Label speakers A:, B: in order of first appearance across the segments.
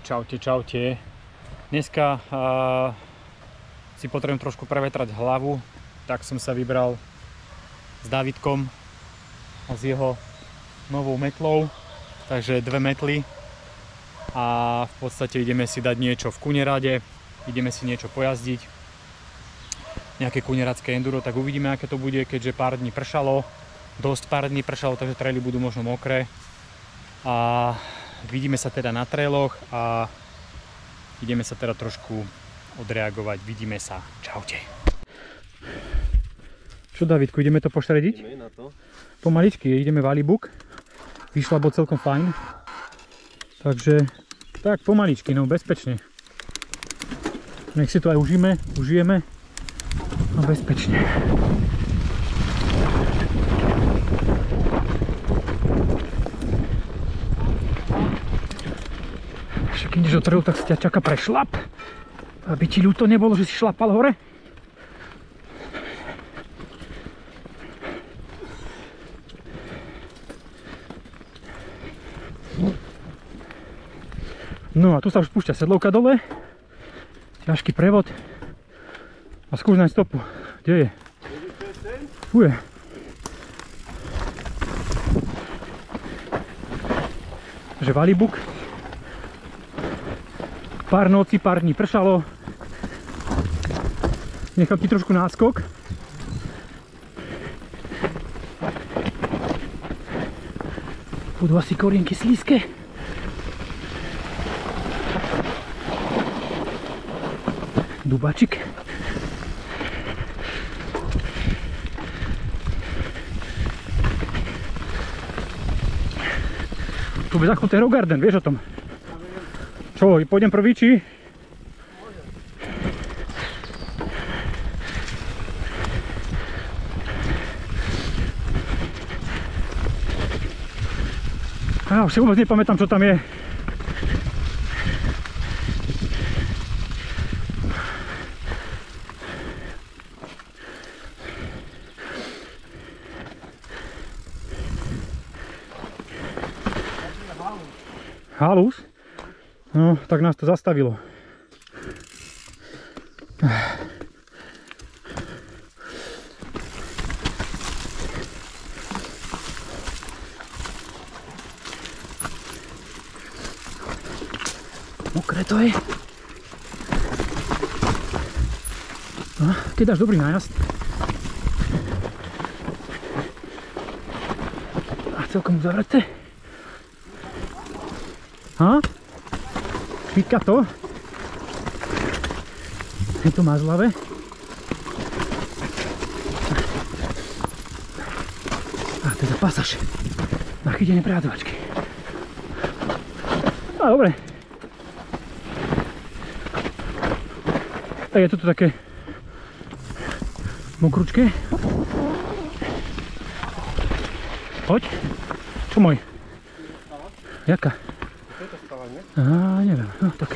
A: Čaute, čaute. Dneska si potrebujem trošku prevetrať hlavu, tak som sa vybral s Dávidkom a s jeho novou metlou. Takže 2 metly a v podstate ideme si dať niečo v Kunerade, ideme si niečo pojazdiť, nejaké kuneradské enduro, tak uvidíme, aké to bude, keďže pár dní pršalo, dosť pár dní pršalo, takže traily budú možno mokré. A vidíme sa teda na trailoch a ideme sa teda trošku odreagovať. Vidíme sa. Čaute. Čo, Davidku, ideme to pošrediť?
B: Ideme na to.
A: Pomaličky, ideme Valibuk. Vyšla bol celkom fajn. Takže tak pomaličky, no bezpečne. Nech si to aj užijeme. No bezpečne. Keď ideš do trailu, tak sa ťa čaká prešlap, aby ti ľúto nebolo, že si šlapal hore. No a tu sa už púšťa sedlovka dole, ťažký prevod a skús nájsť stopu. Kde je? Tu je. Takže Valibuk. Pár nocí, pár dní pršalo. Nechám ti trošku náskok. Budú asi korienky slízke. Dubačik. Tu by zachnutý Rogarden, vieš o tom? Čo, pôjdem prvý, či? Ja už si vôbec nepamätám, čo tam je. Halus? No, tak nás to zastavilo. Mokré to je. No, keď dáš dobrý nájazd. A celkom uzavreté. Ha? Pítka to. Je to mazlavé. A teda pasáž na chytenie prehádzačky. A dobre. Tak je toto také mokručké. Poď. Čo môj? Jaká? Á, neviem, no tak.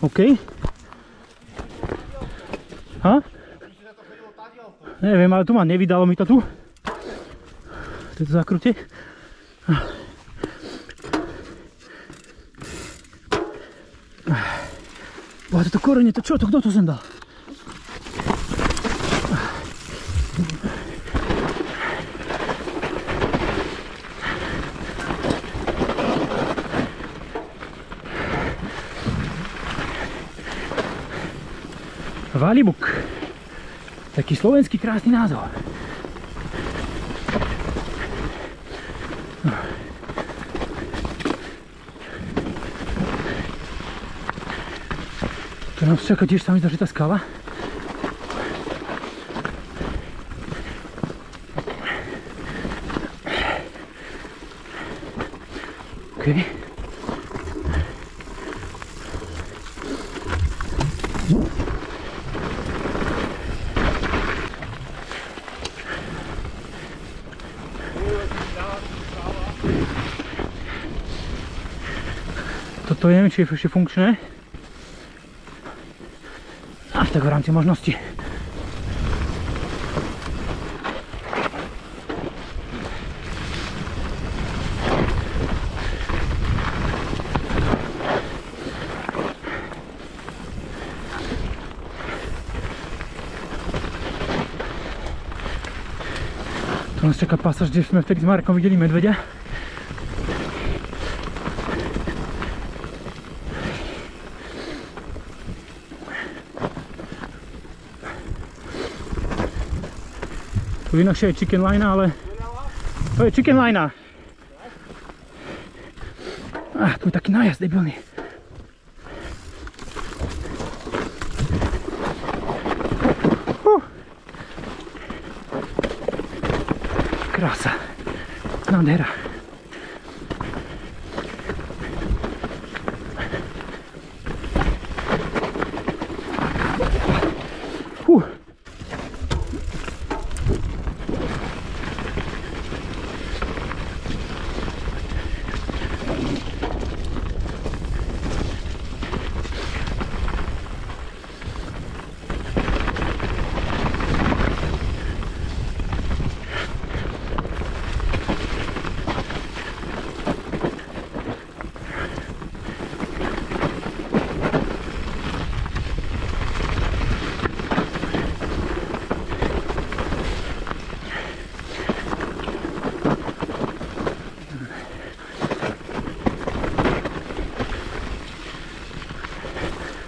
A: OK. Ha? Neviem, ale tu ma nevydalo mi to tu. Toto zakrutie. Boha, toto korenie, to čo? To kto to sem dal? Valibuk. Taký slovenský krásny názov. To nám čaká tiež sami zažitá skala. OK. Toto neviem, či je ešte funkčné. Tak v rámci možnosti. Tu nás čaká pasáž, kde sme vtedy s Markom videli medveďa. Tu inakšie je chicken line, ale to je chicken line. Tu je taký nájazd debilný. Krása. Nádhera.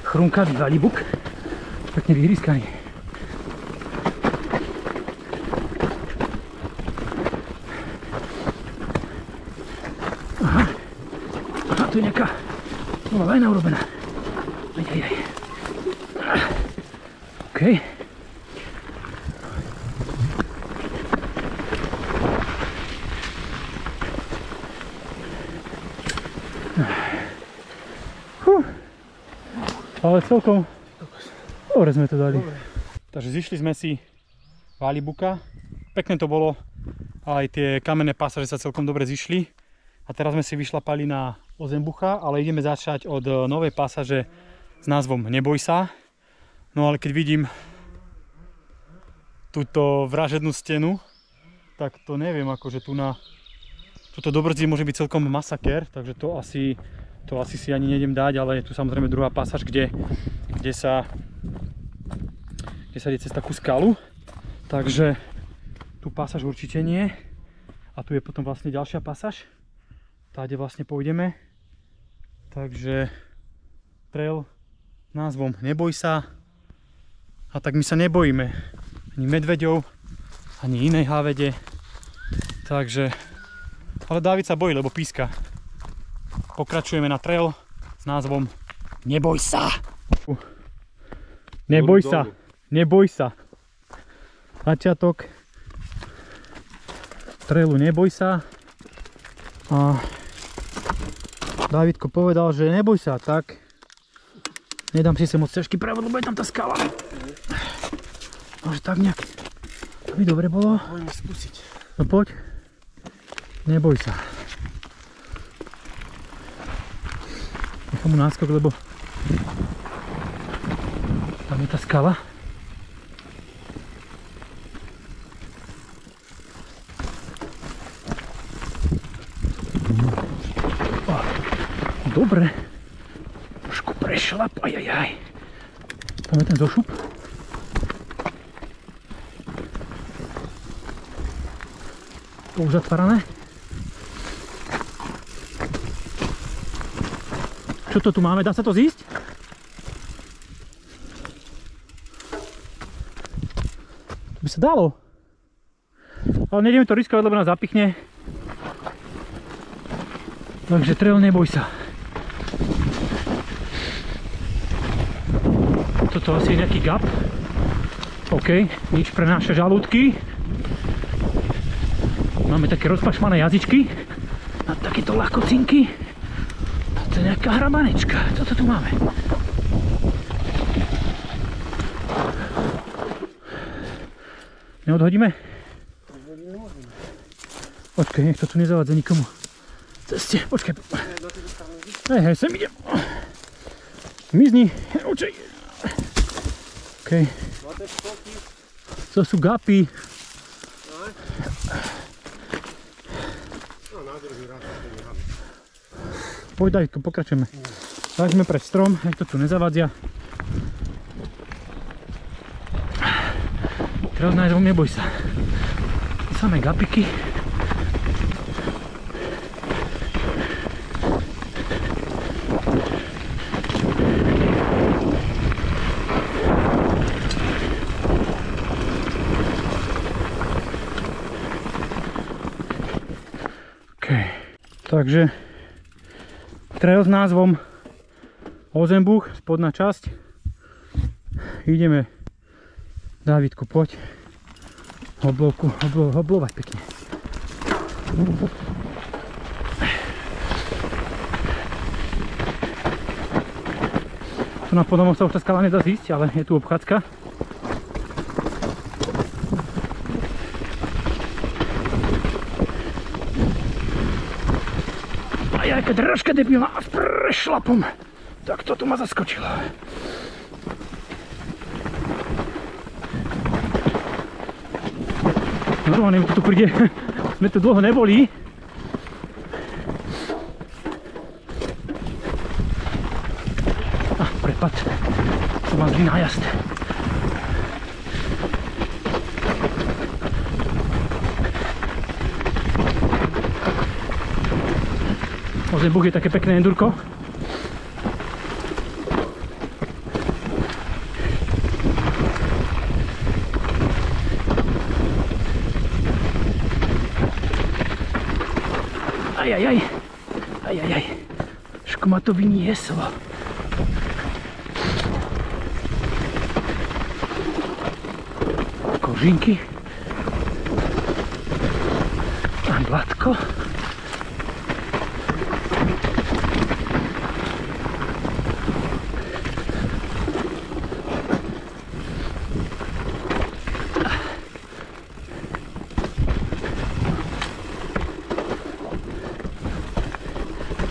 A: Chrumkavý valibuk, pekne vyhryskaný. Aha, tu je nejaká nová lajna urobená. Aj. OK. Ale celkom dobre sme to dali. Takže zišli sme si Valibuka. Pekne to bolo. Aj tie kamenné pasáže sa celkom dobre zišli. A teraz sme si vyšlapali na Ozembucha, ale ideme začať od novej pasáže s názvom Neboj sa. No ale keď vidím túto vražednú stenu, tak to neviem, akože tu na túto do brzdy môže byť celkom masaker, takže to asi si ani nejdem dať, ale je tu samozrejme druhá pasáž, kde sa ide cez takú skalu. Takže tu pasáž určite nie. A tu je potom vlastne ďalšia pasáž. Táde vlastne pôjdeme. Takže trail s názvom Neboj sa. A tak my sa nebojíme ani medveďov, ani inej hávede. Takže, ale Dávid sa bojí, lebo píska. Pokračujeme na trail s názvom Neboj sa. Neboj sa. Neboj sa. Začiatok trailu Neboj sa. A Dávidko povedal, že neboj sa, tak nedám si sa moc ťažký prevod, lebo je tam tá skala. Takže tak nejak to by dobre bolo. Poďme skúsiť. No poď. Neboj sa. Nechám mu náskok, lebo tam je tá skala. Dobre. Trošku prešlap. Ajajaj. Tam je ten zošup. To už zatvárané. Čo to tu máme? Dá sa to zísť? To by sa dalo. Ale nejdeme to riskovať, lebo nás zapichne. Takže trail Neboj sa. Toto asi je nejaký gap. OK, nič pre naše žalúdky. Máme také rozpašmané jazyčky a takéto ľahkocinky. To je nejaká hrabanečka. Toto tu máme. Neodhodíme? Počkaj, nech to tu nezavádza nikomu. Ceste, počkaj. Hej, sem idem. Mizni, učej. OK. To sú gapy. Poď, pokračujeme. Tak sme pre strom, nech to tu nezavadzia. Teraz nájdem, neboj sa.
B: samé gapiky. Takže trail s názvom Hosenbuch, spodná časť. Ideme, Dávidku, poď. Oblovať pekne. Tu na podom sa už tá skala nedá zísť, ale je tu obchádzka. Jaká dražka debilná a s prešlapom. Tak to tu ma zaskočilo. Normálne to tu príde. Sme tu dlho neboli. Prepad. To má zlý nájazd. Hosenbuch je také pekné endurko. Ajajaj. Ško ma to vynieslo. Kožinky. A blatko.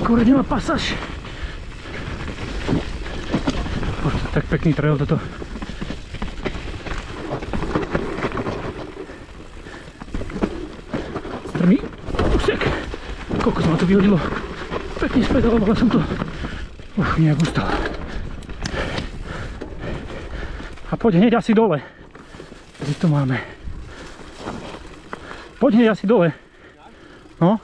B: Skoro nemá pasáž. Tak pekný trail toto. Strmý úsek. Koľko ma to vyhodilo. Pekne spedalovala som to. Nejak ustal. A poď hneď asi dole. Kde to máme? Poď hneď asi dole. No.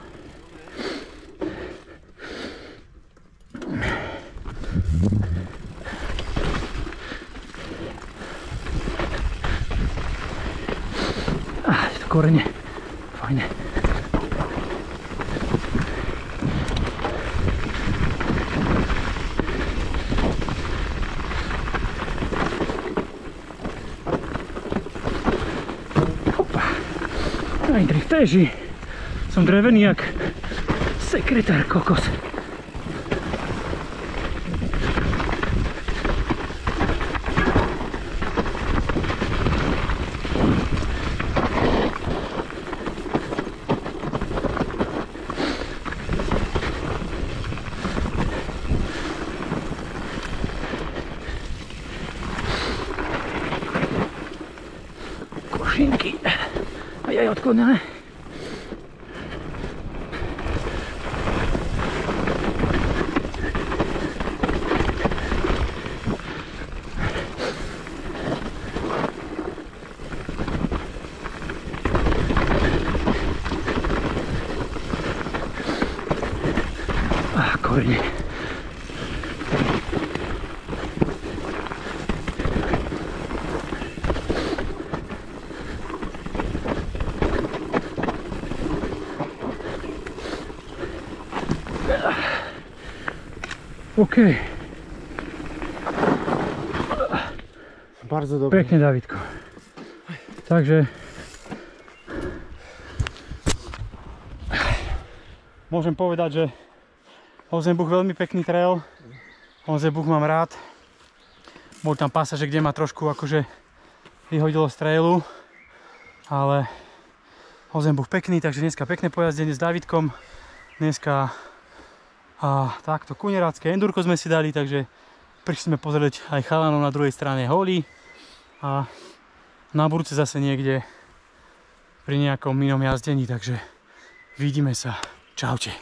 B: Korene. Fajne. Hopa. Aj driftéži. Som drevený jak sekretár kokos. Košinky. Aj odklonené. Korene. OK.
C: Bardzo dobre.
B: Pekne, Dávidko. Takže môžem povedať, že Hosenbuch veľmi pekný trail. Hosenbuch mám rád. Bol tam pasáže, kde ma trošku akože vyhodilo z trailu, ale Hosenbuch pekný, takže dneska pekné pojazdenie s Dávidkom. Dneska takto kunerácké endurko sme si dali, takže prišli sme pozrieť aj chalanov na druhej strane holí a na budúce zase niekde pri nejakom inom jazdení, takže vidíme sa. Čaute.